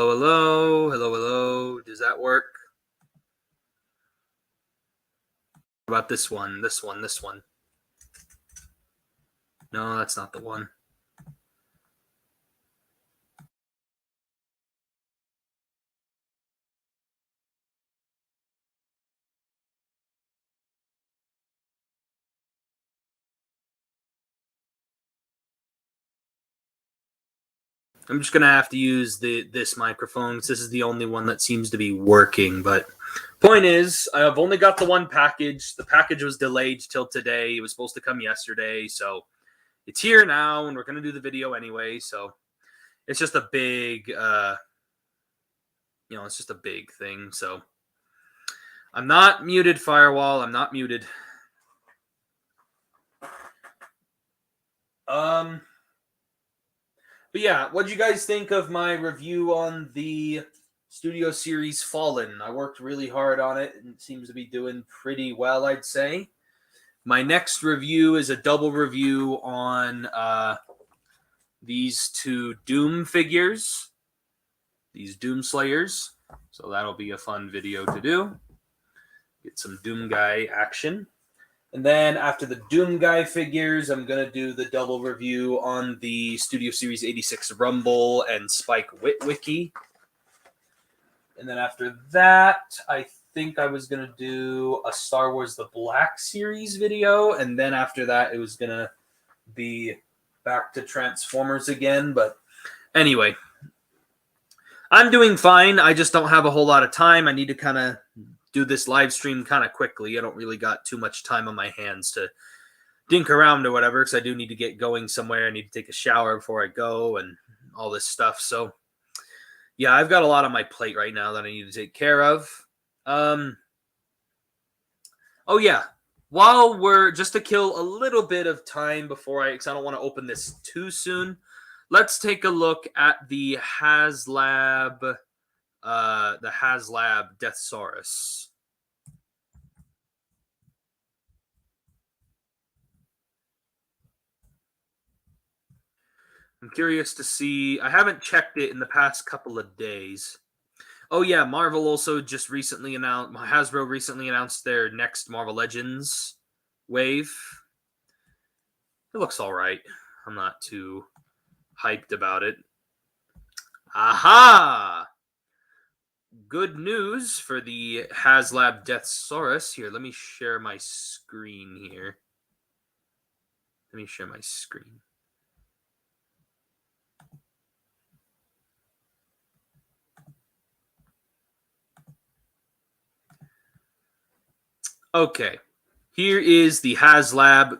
Hello, hello, hello. Does that work? What about this one? This one, this one. No, that's not the one. I'm just gonna have to use this microphone because this is the only one that seems to be working. But point is, I've only got the one package. The package was delayed till today. It was supposed to come yesterday, so it's here now, and we're gonna do the video anyway. So it's just a big, it's just a big thing. So I'm not muted, Firewall. I'm not muted. But yeah, what do you guys think of my review on the Studio Series Fallen? I worked really hard on it and it seems to be doing pretty well, I'd say. My next review is a double review on these two Doom figures, these Doom Slayers. So that'll be a fun video to do. Get some Doom Guy action. And then after the Doom Guy figures, I'm going to do the double review on the Studio Series 86 Rumble and Spike Witwicky. And then after that, I think I was going to do a Star Wars The Black Series video. And then after that, it was going to be back to Transformers again. But anyway, I'm doing fine. I just don't have a whole lot of time. I need to kind of do this live stream kind of quickly. I don't really got too much time on my hands to dink around or whatever because I do need to get going somewhere. I need to take a shower before I go and all this stuff. So yeah, I've got a lot on my plate right now that I need to take care of. Oh yeah, while we're just to kill a little bit of time before because I don't want to open this too soon. Let's take a look at the HasLab Deathsaurus. I'm curious to see. I haven't checked it in the past couple of days. Oh yeah, Marvel also just recently announced. Hasbro recently announced their next Marvel Legends wave. It looks all right. I'm not too hyped about it. Aha! Good news for the HasLab Deathsaurus. Here, let me share my screen here. Let me share my screen. Okay, here is the HasLab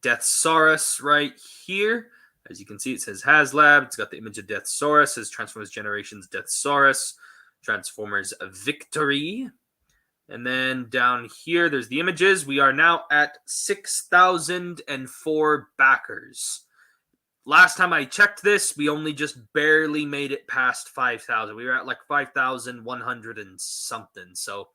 Deathsaurus right here. As you can see, it says HasLab. It's got the image of Deathsaurus. It says Transformers Generations Deathsaurus, Transformers Victory. And then down here, there's the images. We are now at 6,004 backers. Last time I checked this, we only just barely made it past 5,000. We were at like 5,100 and something. So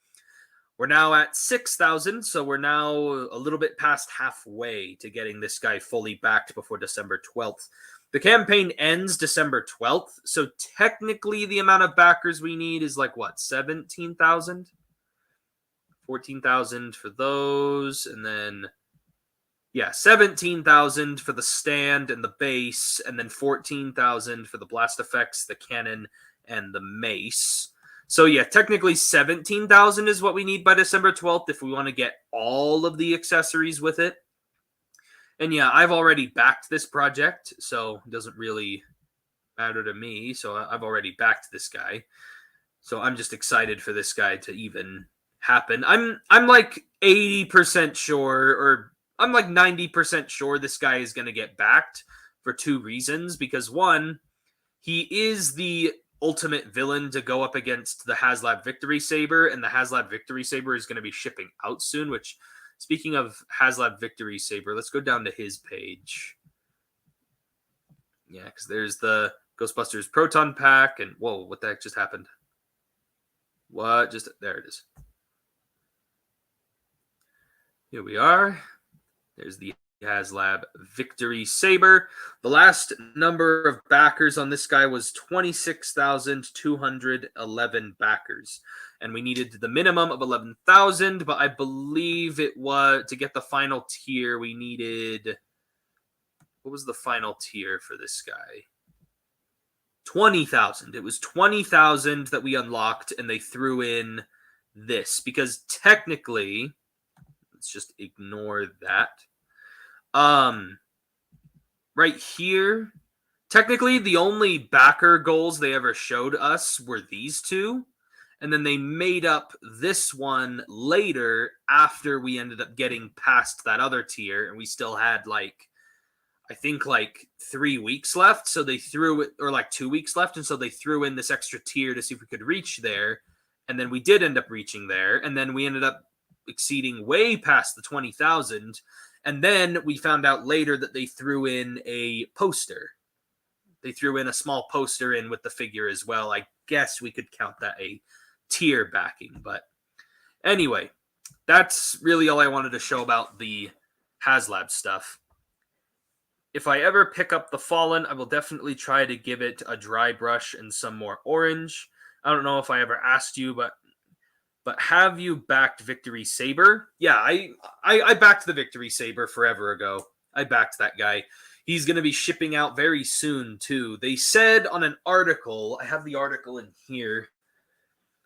we're now at 6,000, so we're now a little bit past halfway to getting this guy fully backed before December 12th. The campaign ends December 12th, so technically the amount of backers we need is like, what, 17,000? 14,000 for those, and then, yeah, 17,000 for the stand and the base, and then 14,000 for the blast effects, the cannon, and the mace. So yeah, technically 17,000 is what we need by December 12th if we want to get all of the accessories with it. And yeah, I've already backed this project, so it doesn't really matter to me. So I've already backed this guy. So I'm just excited for this guy to even happen. I'm like 80% sure, or I'm like 90% sure this guy is going to get backed for two reasons. Because one, he is the ultimate villain to go up against the HasLab Victory Saber, and the HasLab Victory Saber is going to be shipping out soon, which, speaking of HasLab Victory Saber, let's go down to his page. Yeah, because there's the Ghostbusters Proton Pack, and whoa, what the heck just happened? What? Just, there it is. Here we are. There's the HasLab Victory Saber. The last number of backers on this guy was 26,211 backers. And we needed the minimum of 11,000, but I believe it was, to get the final tier, we needed, what was the final tier for this guy? 20,000. It was 20,000 that we unlocked, and they threw in this, because technically, let's just ignore that. Right here, technically the only backer goals they ever showed us were these two. And then they made up this one later after we ended up getting past that other tier. And we still had I think 3 weeks left. So they threw it, or 2 weeks left. And so they threw in this extra tier to see if we could reach there. And then we did end up reaching there. And then we ended up exceeding way past the 20,000. And then we found out later that they threw in a poster. They threw in a small poster in with the figure as well. I guess we could count that a tier backing. But anyway, that's really all I wanted to show about the HasLab stuff. If I ever pick up the Fallen, I will definitely try to give it a dry brush and some more orange. I don't know if I ever asked you, but have you backed Victory Saber? Yeah, I backed the Victory Saber forever ago. I backed that guy. He's going to be shipping out very soon, too. They said on an article, I have the article in here.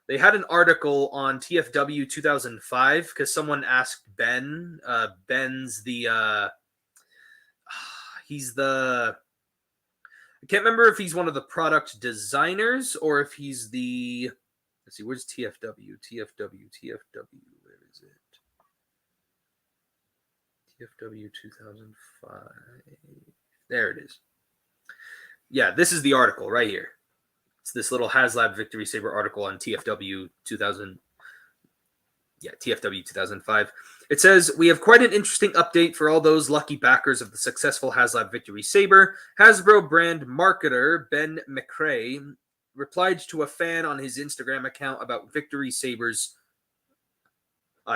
They had an article on TFW 2005 because someone asked Ben. Ben's the... he's the... I can't remember if he's one of the product designers or if he's the... Let's see, where's TFW? TFW, where is it? TFW 2005. There it is. Yeah, this is the article right here. It's this little HasLab Victory Saber article on TFW 2000. Yeah, TFW 2005. It says, we have quite an interesting update for all those lucky backers of the successful HasLab Victory Saber. Hasbro brand marketer Ben McCrae replied to a fan on his Instagram account about Victory Saber's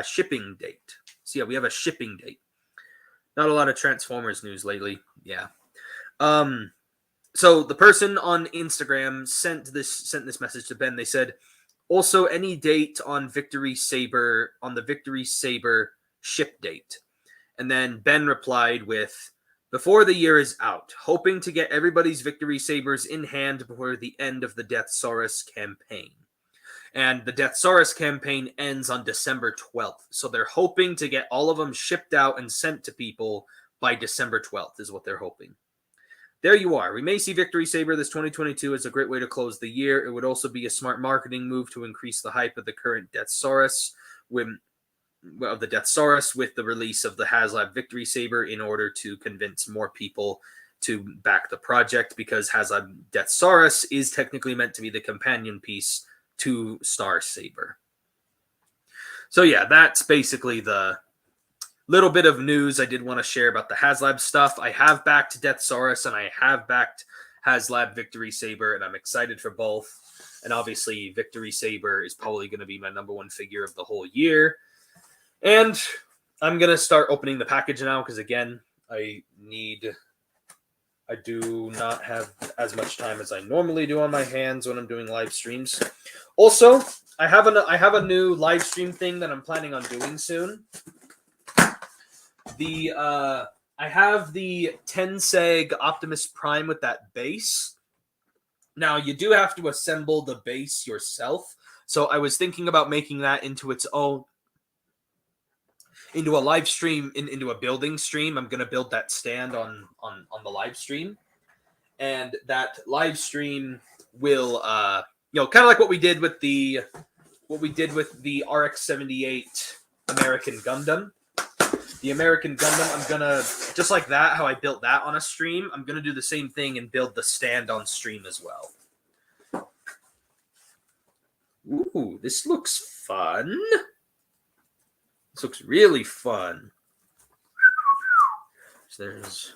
shipping date. So yeah, we have a shipping date. Not a lot of Transformers news lately. Yeah. So the person on Instagram sent this message to Ben. They said, also any date on Victory Saber, on the Victory Saber ship date. And then Ben replied with, before the year is out, hoping to get everybody's Victory Sabers in hand before the end of the Deathsaurus campaign. And the Deathsaurus campaign ends on December 12th. So they're hoping to get all of them shipped out and sent to people by December 12th is what they're hoping. There you are. We may see Victory Saber this 2022 as a great way to close the year. It would also be a smart marketing move to increase the hype of the current Deathsaurus with the release of the HasLab Victory Saber in order to convince more people to back the project, because HasLab Deathsaurus is technically meant to be the companion piece to Star Saber. So yeah, that's basically the little bit of news I did want to share about the HasLab stuff. I have backed Deathsaurus and I have backed HasLab Victory Saber, and I'm excited for both. And obviously Victory Saber is probably going to be my number one figure of the whole year. And I'm going to start opening the package now because, again, I do not have as much time as I normally do on my hands when I'm doing live streams. Also, I have a new live stream thing that I'm planning on doing soon. I have the 10-seg Optimus Prime with that base. Now, you do have to assemble the base yourself. So I was thinking about making that into its own, into a live stream, into a building stream. I'm going to build that stand on the live stream. And that live stream will, kind of like what we did with the RX-78 American Gundam. The American Gundam, I'm going to, just like that, how I built that on a stream, I'm going to do the same thing and build the stand on stream as well. Ooh, this looks fun. This looks really fun. So there's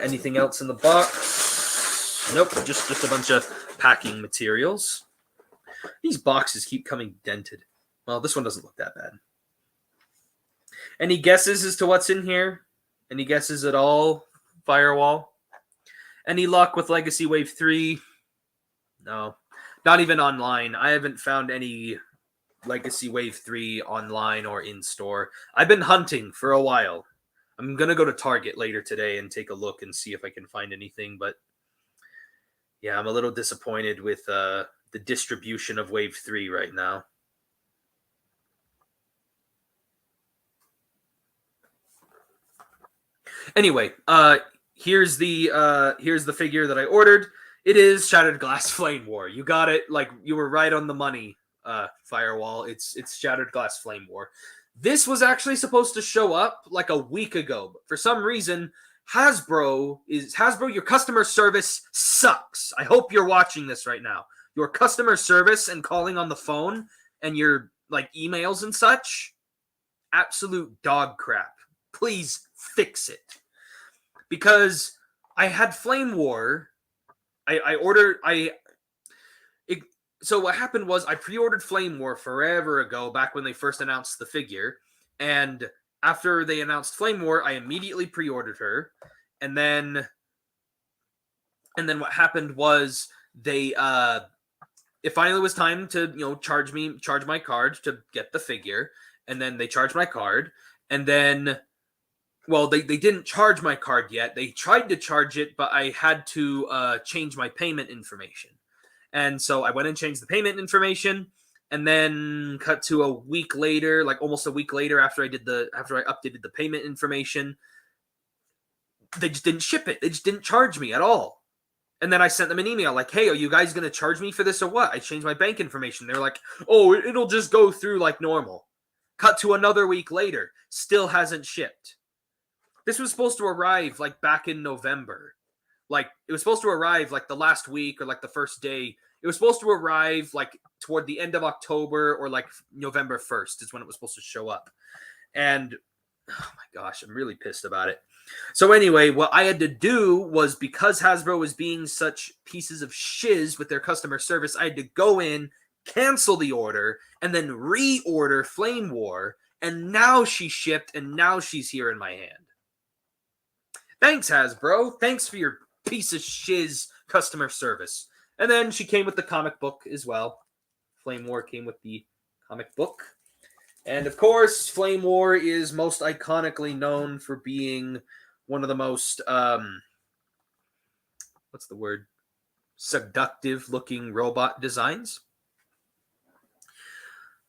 anything else in the box? Nope, just a bunch of packing materials. These boxes keep coming dented. Well, this one doesn't look that bad. Any guesses as to what's in here? Any guesses at all, Firewall? Any luck with Legacy Wave 3? No. Not even online. I haven't found any Legacy Wave 3 online or in store. I've been hunting for a while. I'm going to go to Target later today and take a look and see if I can find anything. But yeah, I'm a little disappointed with the distribution of Wave 3 right now. Anyway, here's the figure that I ordered. It is Shattered Glass Flame War. You got it. Like, you were right on the money, Firewall. It's Shattered Glass Flame War. This was actually supposed to show up like a week ago, but for some reason, Hasbro, your customer service sucks. I hope you're watching this right now. Your customer service and calling on the phone and your like emails and such, absolute dog crap. Please fix it. Because I had Flame War. So what happened was I pre-ordered Flame War forever ago, back when they first announced the figure. And after they announced Flame War, I immediately pre-ordered her. And then what happened was they it finally was time to, charge my card to get the figure. And then they charged my card. And then, well, they didn't charge my card yet. They tried to charge it, but I had to change my payment information. And so I went and changed the payment information, and then cut to a week later, like almost a week later after I updated the payment information, they just didn't ship it. They just didn't charge me at all. And then I sent them an email like, hey, are you guys going to charge me for this or what? I changed my bank information. They're like, oh, it'll just go through like normal. Cut to another week later. Still hasn't shipped. This was supposed to arrive like back in November. Like, it was supposed to arrive like the last week or like the first day. It was supposed to arrive like toward the end of October or like November 1st is when it was supposed to show up. And oh my gosh, I'm really pissed about it. So anyway, what I had to do was, because Hasbro was being such pieces of shiz with their customer service, I had to go in, cancel the order, and then reorder Flame War. And now she shipped, and now she's here in my hand. Thanks, Hasbro. Thanks for your piece of shiz customer service. And then she came with the comic book as well. Flame War came with the comic book. And of course, Flame War is most iconically known for being one of the most, seductive looking robot designs.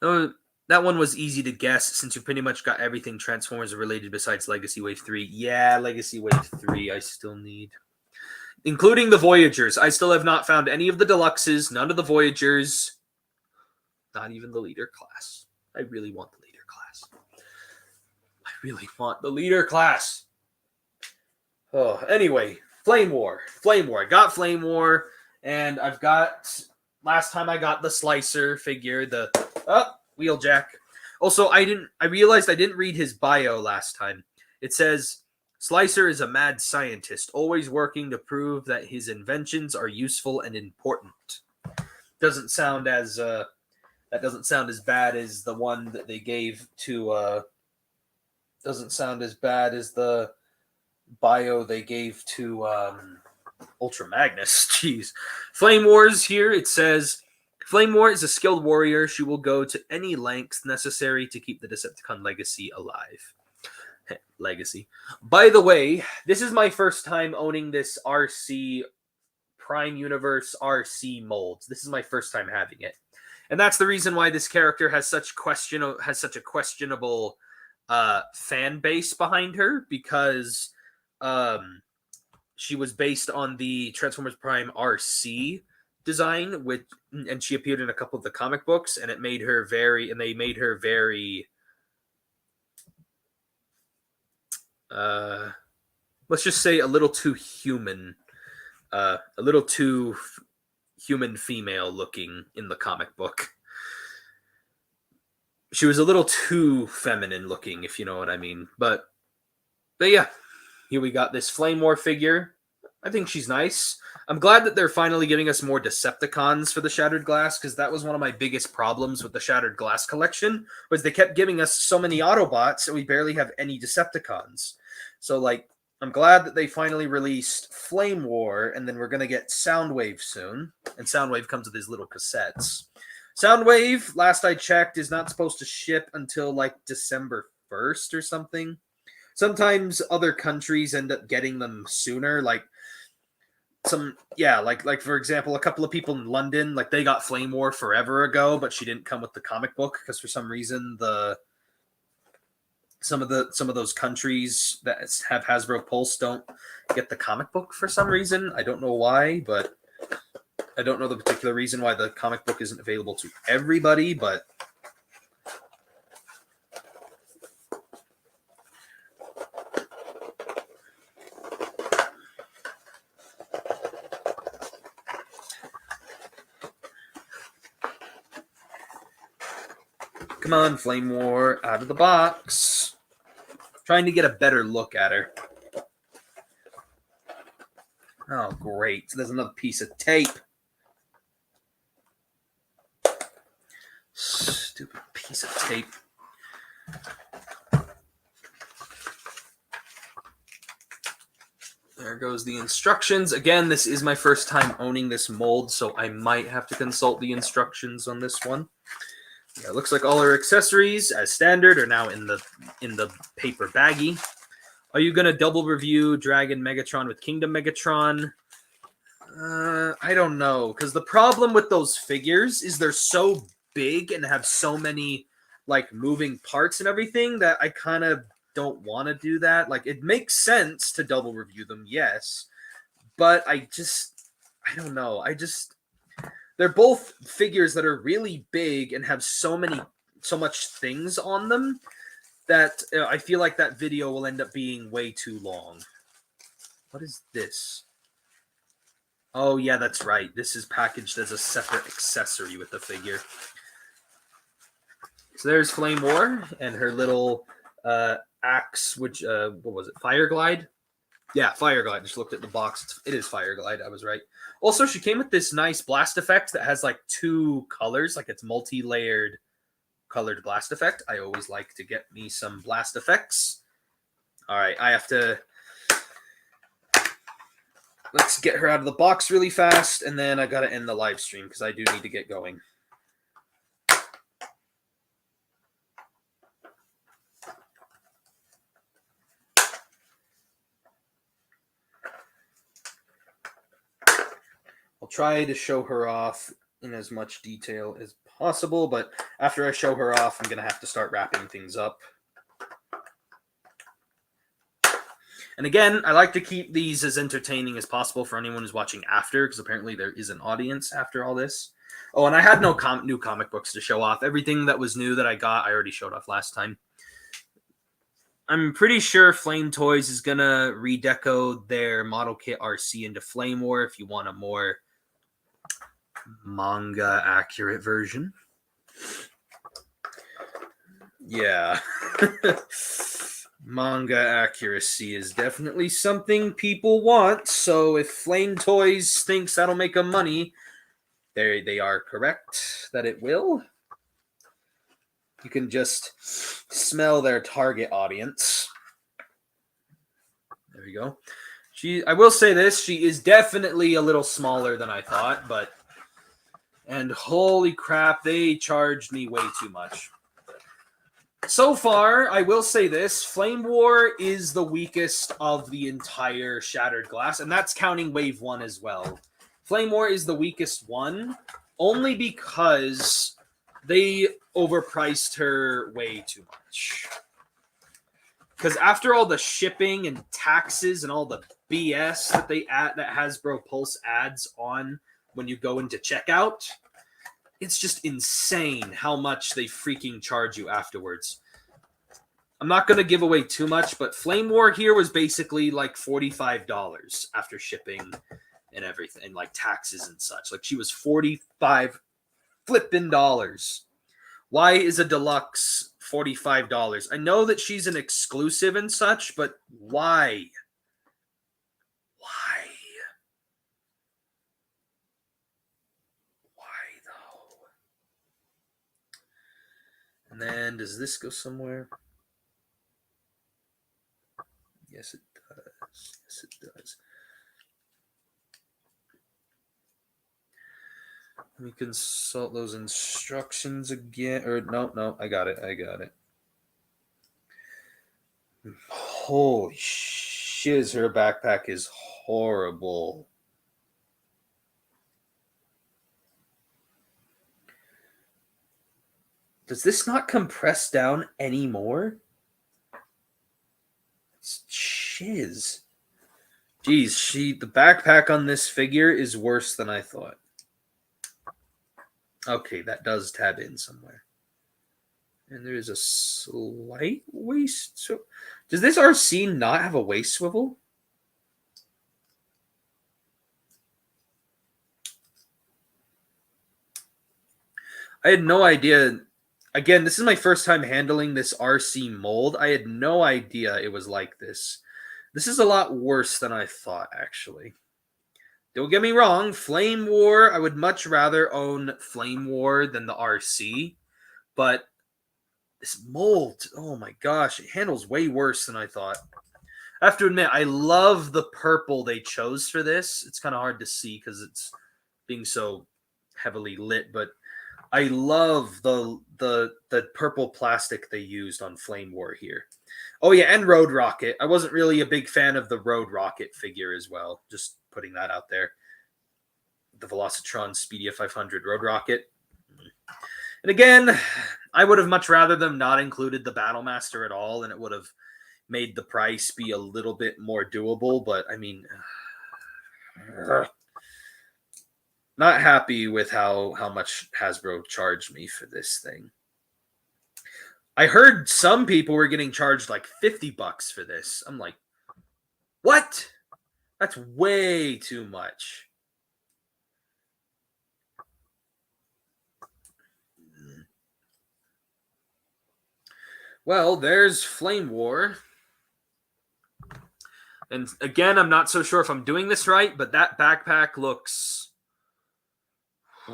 That one was easy to guess, since you pretty much got everything Transformers related besides Legacy Wave 3. Yeah, Legacy Wave 3 I still need. Including the Voyagers. I still have not found any of the Deluxes, none of the Voyagers, not even the Leader class. I really want the Leader class. Oh, anyway, Flame War. I got Flame War, and I've got, last time I got the Slicer figure, the Wheeljack. Also, I realized I didn't read his bio last time. It says, Slicer is a mad scientist, always working to prove that his inventions are useful and important. Doesn't sound as bad as the one that they gave to doesn't sound as bad as the bio they gave to Ultra Magnus. Jeez. Flame Wars here, it says, Flame War is a skilled warrior. She will go to any lengths necessary to keep the Decepticon legacy alive. Legacy. By the way, this is my first time owning this RC Prime Universe RC molds. This is my first time having it. And that's the reason why this character has such a questionable fan base behind her, because she was based on the Transformers Prime RC design, and she appeared in a couple of the comic books, and they made her very let's just say a little too human, human female looking in the comic book. She was a little too feminine looking, if you know what I mean. But yeah, here we got this Flame War figure. I think she's nice. I'm glad that they're finally giving us more Decepticons for the Shattered Glass, because that was one of my biggest problems with the Shattered Glass collection, was they kept giving us so many Autobots and we barely have any Decepticons. So, like, I'm glad that they finally released Flame War, and then we're going to get Soundwave soon. And Soundwave comes with his little cassettes. Soundwave, last I checked, is not supposed to ship until, like, December 1st or something. Sometimes other countries end up getting them sooner, like like for example, a couple of people in London, like they got Flame War forever ago, but she didn't come with the comic book because for some reason some of those countries that have Hasbro Pulse don't get the comic book for some reason. I don't know why, but I don't know the particular reason why the comic book isn't available to everybody, but come on, Flame War, out of the box. Trying to get a better look at her. Oh, great. There's another piece of tape. Stupid piece of tape. There goes the instructions. Again, this is my first time owning this mold, so I might have to consult the instructions on this one. Yeah, it looks like all our accessories, as standard, are now in the paper baggie. Are you going to double review Dragon Megatron with Kingdom Megatron? I don't know, because the problem with those figures is they're so big and have so many like moving parts and everything that I kind of don't want to do that. Like, it makes sense to double review them, yes, but I don't know. They're both figures that are really big and have so much things on them that I feel like that video will end up being way too long. What is this? Oh, yeah, that's right. This is packaged as a separate accessory with the figure. So there's Flame War and her little axe, which, what was it, Fire Glide? Yeah, Fire Glide. Just looked at the box. It is Fire Glide. I was right. Also, she came with this nice blast effect that has like two colors, like it's multi-layered colored blast effect. I always like to get me some blast effects. All right, I have to... Let's get her out of the box really fast, and then I got to end the live stream because I do need to get going. I'll try to show her off in as much detail as possible, but after I show her off, I'm going to have to start wrapping things up. And again, I like to keep these as entertaining as possible for anyone who's watching after, because apparently there is an audience after all this. Oh, and I had no new comic books to show off. Everything that was new that I got, I already showed off last time. I'm pretty sure Flame Toys is going to redeco their model kit RC into Flame War if you want a more manga accurate version. Yeah. Manga accuracy is definitely something people want, so if Flame Toys thinks that'll make them money, they are correct that it will. You can just smell their target audience. There we go. I will say this, she is definitely a little smaller than I thought, and holy crap, they charged me way too much. So far, I will say this, Flame War is the weakest of the entire Shattered Glass, and that's counting Wave 1 as well. Flame War is the weakest one, only because they overpriced her way too much. Because after all the shipping and taxes and all the BS that that Hasbro Pulse adds on when you go into checkout, it's just insane how much they freaking charge you afterwards. I'm not going to give away too much, but Flame War here was basically like $45 after shipping and everything, and like taxes and such. Like, she was $45 flipping dollars. Why is a deluxe $45? I know that she's an exclusive and such, but why? Why? And then, does this go somewhere? Yes, it does. Yes, it does. Let me consult those instructions again. Or, no, I got it. Holy shiz, her backpack is horrible. Does this not compress down anymore? It's shiz. Geez, the backpack on this figure is worse than I thought. Okay, that does tab in somewhere. And there is a slight waist. So, does this RC not have a waist swivel? I had no idea. Again, this is my first time handling this RC mold. I had no idea it was like this. This is a lot worse than I thought, actually. Don't get me wrong, Flame War, I would much rather own Flame War than the RC. But this mold, oh my gosh, it handles way worse than I thought. I have to admit, I love the purple they chose for this. It's kind of hard to see because it's being so heavily lit, but I love the purple plastic they used on Flame War here. Oh yeah, and Road Rocket. I wasn't really a big fan of the Road Rocket figure as well. Just putting that out there. The Velocitron Speedia 500 Road Rocket. And again, I would have much rather them not included the Battlemaster at all, and it would have made the price be a little bit more doable. But I mean, not happy with how much Hasbro charged me for this thing. I heard some people were getting charged like $50 for this. I'm like, what? That's way too much. Well, there's Flame War. And again, I'm not so sure if I'm doing this right, but that backpack looks... I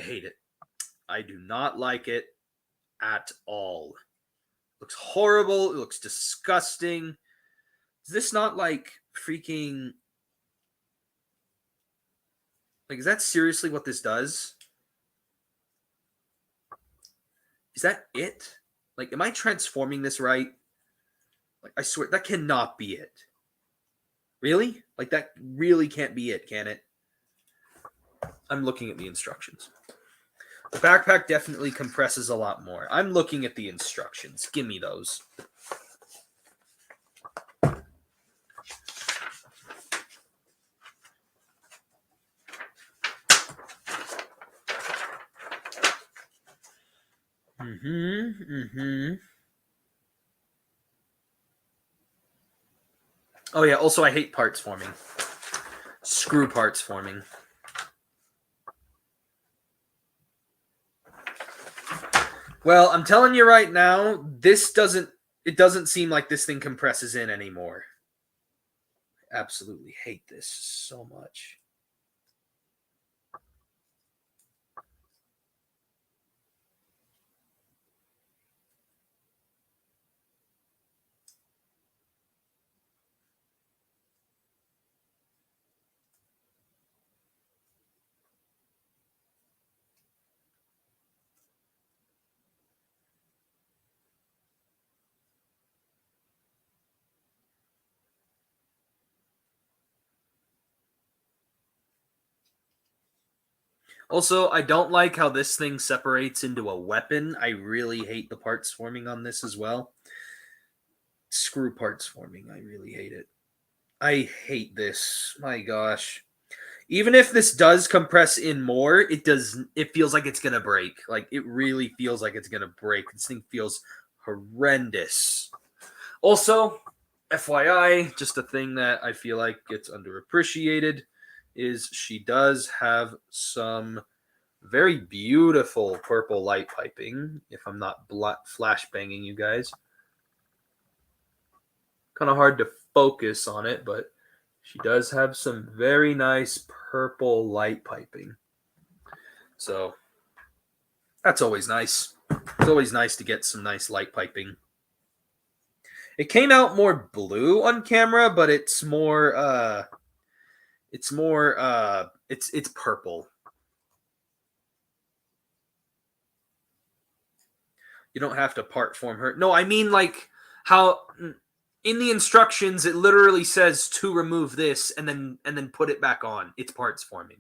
hate it. I do not like it at all. It looks horrible. It looks disgusting. Is this not like freaking... Like, is that seriously what this does? Is that it? Like, am I transforming this right? Like, I swear, that cannot be it. Really? Like, that really can't be it, can it? I'm looking at the instructions. The backpack definitely compresses a lot more. I'm looking at the instructions. Give me those. Oh yeah, also I hate parts forming. Screw parts forming. Well, I'm telling you right now, it doesn't seem like this thing compresses in anymore. I absolutely hate this so much. Also, I don't like how this thing separates into a weapon. I really hate the parts forming on this as well. Screw parts forming. I really hate it. I hate this. My gosh. Even if this does compress in more, it feels like it's going to break. Like, it really feels like it's going to break. This thing feels horrendous. Also, FYI, just a thing that I feel like gets underappreciated is she does have some very beautiful purple light piping, if I'm not flash banging you guys. Kind of hard to focus on it, but she does have some very nice purple light piping. So, That's always nice. It's always nice to get some nice light piping. It came out more blue on camera, but it's purple. You don't have to part form her. No, I mean like how in the instructions it literally says to remove this and then put it back on. It's parts forming.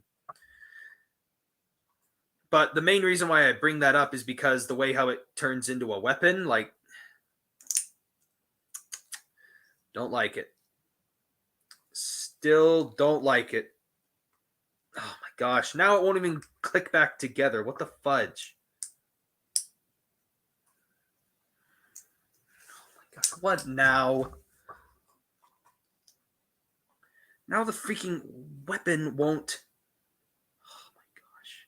But the main reason why I bring that up is because the way how it turns into a weapon, like, don't like it. Still don't like it. Oh my gosh, now it won't even click back together. What the fudge? What now? Now the freaking weapon won't. Oh my gosh.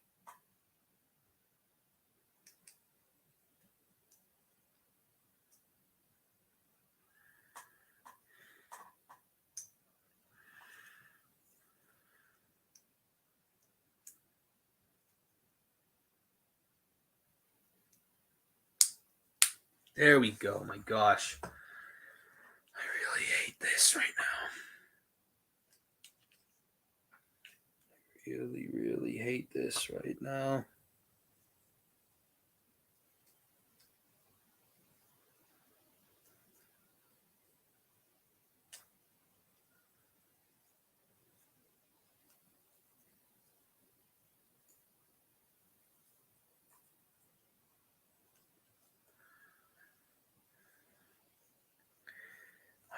There we go. My gosh. I really hate this right now. Really hate this right now.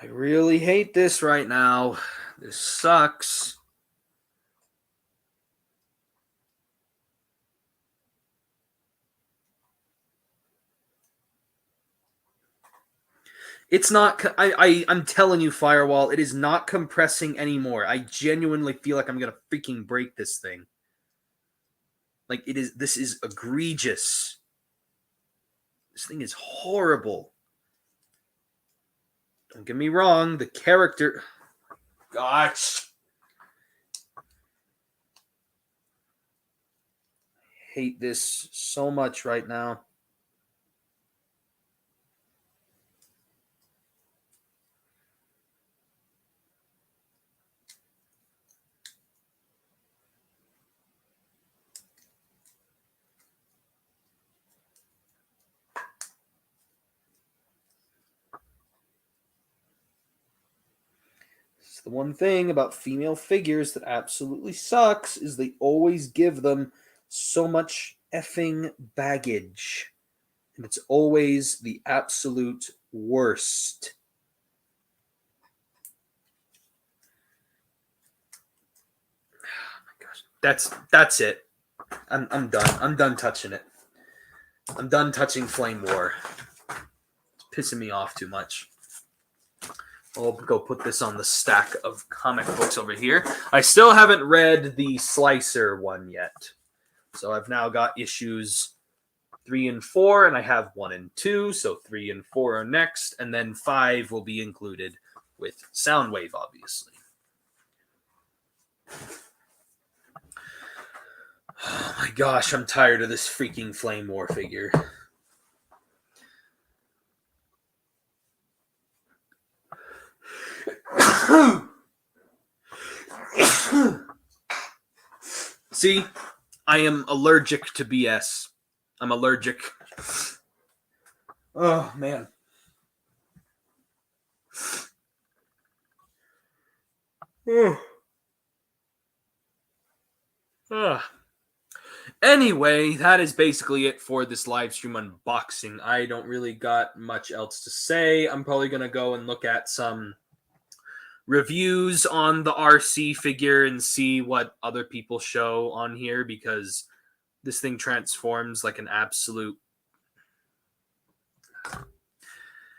I really hate this right now. This sucks. It's not. I'm telling you, Firewall, it is not compressing anymore. I genuinely feel like I'm gonna freaking break this thing. Like it is. This is egregious. This thing is horrible. Don't get me wrong. The character. Gosh. I hate this so much right now. The one thing about female figures that absolutely sucks is they always give them so much effing baggage. And it's always the absolute worst. Oh my gosh. That's it. I'm done. I'm done touching it. I'm done touching Flame War. It's pissing me off too much. I'll go put this on the stack of comic books over here. I still haven't read the Slicer one yet. So I've now got issues 3 and 4, and I have 1 and 2. So 3 and 4 are next, and then 5 will be included with Soundwave, obviously. Oh my gosh, I'm tired of this freaking Flame War figure. See, I am allergic to BS. I'm allergic. Oh, man. Anyway, that is basically it for this live stream unboxing. I don't really got much else to say. I'm probably going to go and look at some reviews on the RC figure and see what other people show on here, because this thing transforms like an absolute...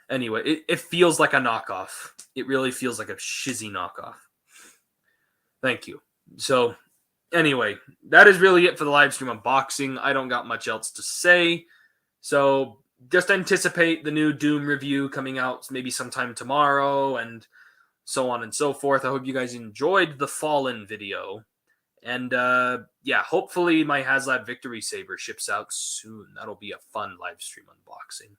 Anyway, it feels like a knockoff. It really feels like a shizzy knockoff. Thank you. So, anyway, that is really it for the live stream unboxing. I don't got much else to say. So, just anticipate the new Doom review coming out maybe sometime tomorrow, and so on and so forth. I hope you guys enjoyed the Fallen video. And yeah, hopefully my HasLab Victory Saber ships out soon. That'll be a fun live stream unboxing.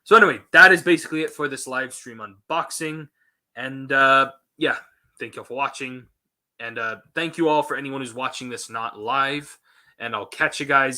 So anyway, that is basically it for this live stream unboxing. And yeah, thank you all for watching. And thank you all for anyone who's watching this not live. And I'll catch you guys